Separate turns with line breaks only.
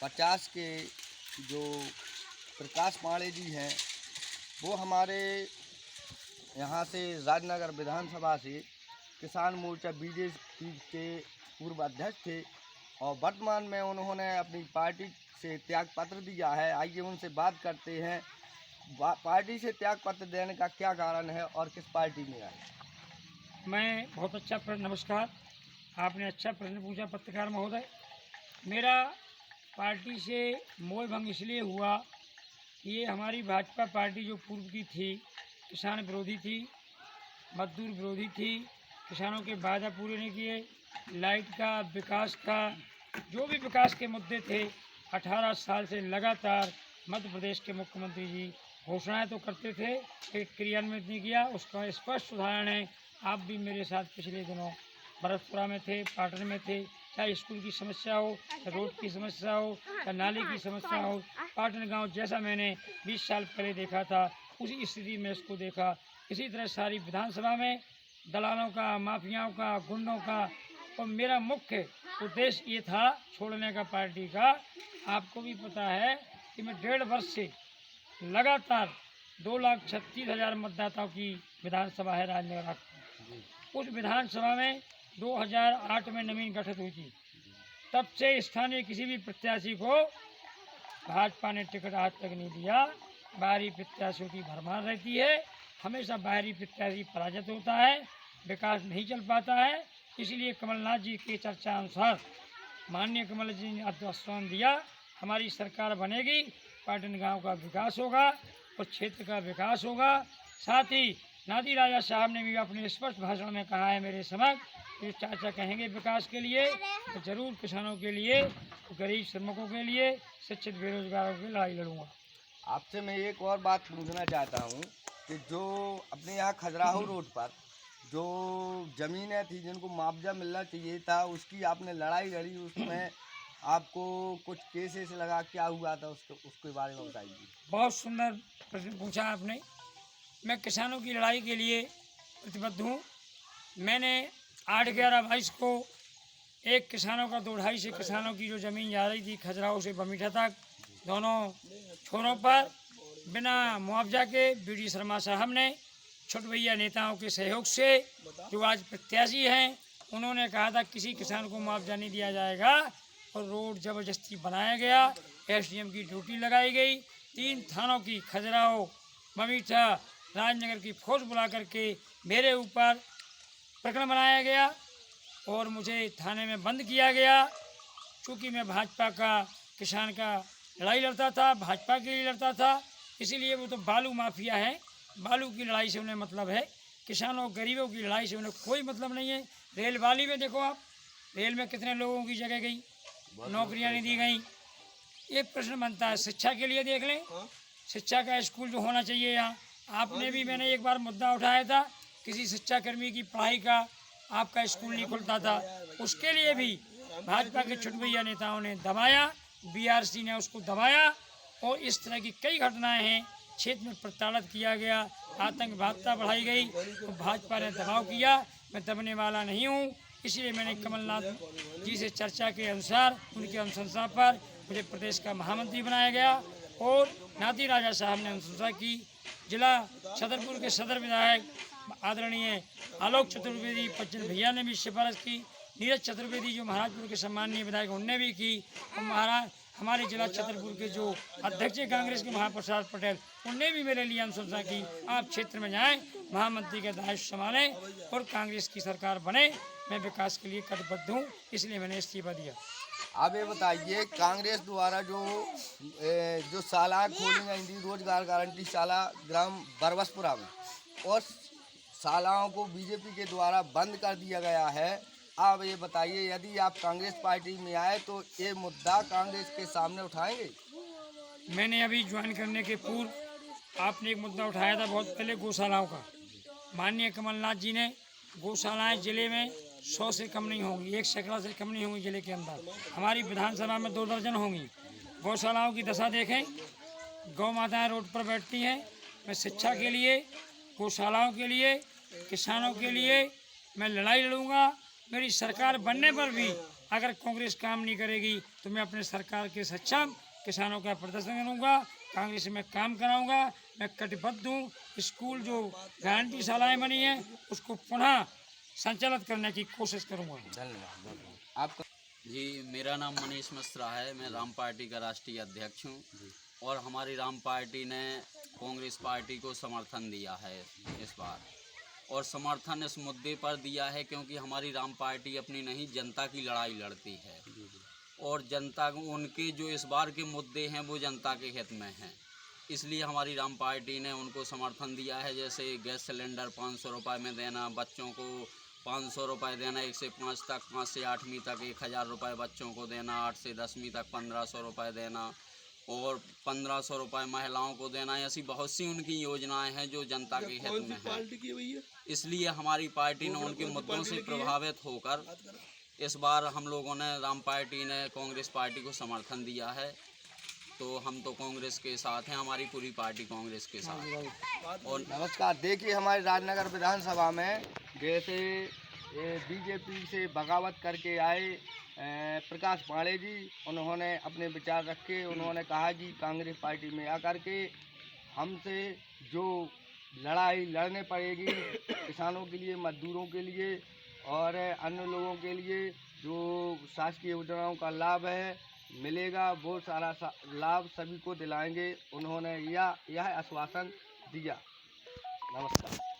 50 के जो प्रकाश पांडे जी हैं, वो हमारे यहाँ से राजनगर विधानसभा से किसान मोर्चा बीजेपी के पूर्व अध्यक्ष थे और वर्तमान में उन्होंने अपनी पार्टी से त्यागपत्र दिया है। आइए उनसे बात करते हैं, पार्टी से त्यागपत्र देने का क्या कारण है और किस पार्टी में आए।
मैं बहुत अच्छा प्रश्न, नमस्कार, आपने अच्छा प्रश्न पूछा पत्रकार महोदय। मेरा पार्टी से मोह भंग इसलिए हुआ कि ये हमारी भाजपा पार्टी जो पूर्व की थी, किसान विरोधी थी, मजदूर विरोधी थी, किसानों के वादा पूरे नहीं किए, लाइट का, विकास का, जो भी विकास के मुद्दे थे 18 साल से लगातार मध्य प्रदेश के मुख्यमंत्री जी घोषणाएं तो करते थे, एक क्रियान्वित नहीं किया। उसका स्पष्ट उदाहरण है, आप भी मेरे साथ पिछले दिनों भरतपुरा में थे, पाटन में थे। चाहे स्कूल की समस्या हो, चाहे रोड की समस्या हो, चाहे नाले की समस्या हो, पाटन गांव जैसा मैंने 20 साल पहले देखा था उसी स्थिति में इसको देखा। इसी तरह सारी विधानसभा में दलालों का, माफियाओं का, गुंडों का, और मेरा मुख्य उद्देश्य ये था छोड़ने का पार्टी का। आपको भी पता है कि मैं 1.5 वर्ष से लगातार 2,36,000 मतदाताओं की विधानसभा है राजनगर। उस विधानसभा में 2008 में नवीन गठित हुई थी, तब से स्थानीय किसी भी प्रत्याशी को भाजपा ने टिकट आज तक नहीं दिया। बाहरी प्रत्याशियों की भरमार रहती है, हमेशा बाहरी प्रत्याशी पराजित होता है, विकास नहीं चल पाता है। इसलिए कमलनाथ जी के चर्चा अनुसार माननीय कमल जी ने आश्वासन दिया, हमारी सरकार बनेगी, पाटन गांव का विकास होगा और क्षेत्र का विकास होगा। साथ ही नादी राजा साहब ने भी अपने स्पष्ट भाषण में कहा है मेरे समक्ष, कि चाचा कहेंगे विकास के लिए तो जरूर किसानों के लिए, गरीब श्रमिकों के लिए, शिक्षित बेरोजगारों की लड़ाई लड़ूंगा।
आपसे मैं एक और बात पूछना चाहता हूँ कि जो अपने यहाँ खजुराहो रोड पर जो ज़मीनें थी जिनको मुआवजा मिलना चाहिए था, उसकी आपने लड़ाई लड़ी, उसमें आपको कुछ केसेस लगा, क्या हुआ था उसके बारे में बताइए।
बहुत सुंदर प्रश्न पूछा आपने। मैं किसानों की लड़ाई के लिए प्रतिबद्ध हूँ। मैंने 8/11/22 को एक किसानों का 2-2.5 से किसानों की जो ज़मीन जा रही थी खजुराहो से बमीठा तक, दोनों छोरों पर बिना मुआवजा के बीडी शर्मा साहब ने छुटभैया नेताओं के सहयोग से, जो आज प्रत्याशी हैं, उन्होंने कहा था किसी किसान को मुआवजा नहीं दिया जाएगा और रोड ज़बरदस्ती बनाया गया। एसडीएम की ड्यूटी लगाई गई, 3 थानों की, खजुराहो, बमीठा, राजनगर की फौज बुला करके मेरे ऊपर प्रकरण बनाया गया और मुझे थाने में बंद किया गया। चूँकि मैं भाजपा का, किसान का लड़ाई लड़ता था, भाजपा के लिए लड़ता था, इसीलिए वो तो बालू माफिया है, बालू की लड़ाई से उन्हें मतलब है, किसानों गरीबों की लड़ाई से उन्हें कोई मतलब नहीं है। रेल वाली में देखो आप, रेल में कितने लोगों की जगह गई, नौकरियां नहीं दी गई। ये प्रश्न बनता है, शिक्षा के लिए देख लें, शिक्षा का स्कूल जो होना चाहिए यहाँ, आपने भी, मैंने एक बार मुद्दा उठाया था, किसी शिक्षाकर्मी की पढ़ाई का आपका स्कूल नहीं खुलता था, उसके लिए भी भाजपा के छुटभैया नेताओं ने दबाया, बीआरसी ने उसको दबाया और इस तरह की कई घटनाएं हैं। क्षेत्र में प्रताड़ित किया गया, आतंकवादिता बढ़ाई गई, तो भाजपा ने दबाव किया। मैं दबने वाला नहीं हूँ, इसलिए मैंने कमलनाथ जी से चर्चा के अनुसार, उनकी अनुशंसा पर मुझे प्रदेश का महामंत्री बनाया गया और नाती राजा साहब ने अनुशंसा की। जिला छतरपुर के सदर विधायक आदरणीय आलोक चतुर्वेदी पच्चन भैया ने भी सिफारिश की, नीरज चतुर्वेदी जो महाराजपुर के सम्माननीय विधायक उनने भी की, और हमारे जिला छतरपुर के जो अध्यक्ष कांग्रेस के महाप्रसाद पटेल, उनने भी मेरे लिए अनुशंसा की, आप क्षेत्र में जाएं, महामंत्री का दायित्व संभालें और कांग्रेस की सरकार बने। मैं विकास के लिए कटिबद्ध हूँ, इसलिए मैंने इस्तीफा दिया।
आप ये बताइए, कांग्रेस द्वारा जो शाला खोली गई थी, रोजगार गारंटी शाला ग्राम बरबसपुरा में, और शालाओं को बीजेपी के द्वारा बंद कर दिया गया है। आप ये बताइए, यदि आप कांग्रेस पार्टी में आए तो ये मुद्दा कांग्रेस के सामने उठाएंगे।
मैंने अभी ज्वाइन करने के पूर्व आपने एक मुद्दा उठाया था बहुत पहले, गौशालाओं का। माननीय कमलनाथ जी ने गौशालाएं जिले में 100 से कम नहीं होंगी, 1 सैकड़ा से कम नहीं होंगी जिले के अंदर। हमारी विधानसभा में 2 दर्जन होंगी। गौशालाओं की दशा देखें, गौ माताएँ रोड पर बैठती हैं। मैं शिक्षा के लिए, गौशालाओं के लिए, किसानों के लिए मैं लड़ाई लड़ूंगा। मेरी सरकार बनने पर भी अगर कांग्रेस काम नहीं करेगी तो मैं अपने सरकार के सक्षम किसानों का प्रदर्शन करूँगा, कांग्रेस में काम कराऊँगा। मैं कटिबद्ध हूँ। स्कूल जो गारंटी शालाएँ बनी हैं उसको पुनः संचालित करने की कोशिश करूँगा।
धन्यवाद। आपका
जी, मेरा नाम मनीष मिश्रा है। मैं राम पार्टी का राष्ट्रीय अध्यक्ष हूँ और हमारी राम पार्टी ने कांग्रेस पार्टी को समर्थन दिया है इस बार। और समर्थन इस मुद्दे पर दिया है क्योंकि हमारी राम पार्टी अपनी नहीं जनता की लड़ाई लड़ती है और जनता उनके जो इस बार के मुद्दे हैं वो जनता के हित में हैं। इसलिए हमारी राम पार्टी ने उनको समर्थन दिया है। जैसे गैस सिलेंडर 500 रुपये में देना, बच्चों को 500 रुपये देना, 1 से 5 तक, 5 से 8वीं तक 1000 रुपये बच्चों को देना, 8 से 10वीं तक 1500 रुपये देना और 1500 रुपये महिलाओं को देना। ऐसी बहुत सी उनकी योजनाएं हैं जो जनता के हित में हैं। इसलिए हमारी पार्टी ने उनके मुद्दों से प्रभावित होकर इस बार हम लोगों ने राम पार्टी ने कांग्रेस पार्टी को समर्थन दिया है। तो हम तो कांग्रेस के साथ हैं, हमारी पूरी पार्टी कांग्रेस के साथ है। और
नमस्कार। देखिए, हमारे राजनगर विधानसभा में जैसे बीजेपी से बगावत करके आए प्रकाश पांडे जी, उन्होंने अपने विचार रखे। उन्होंने कहा कि कांग्रेस पार्टी में आकर के हमसे जो लड़ाई लड़ने पड़ेगी किसानों के लिए, मजदूरों के लिए और अन्य लोगों के लिए, जो शासकीय योजनाओं का लाभ है मिलेगा, वो सारा लाभ सभी को दिलाएंगे। उन्होंने यह आश्वासन दिया। नमस्कार।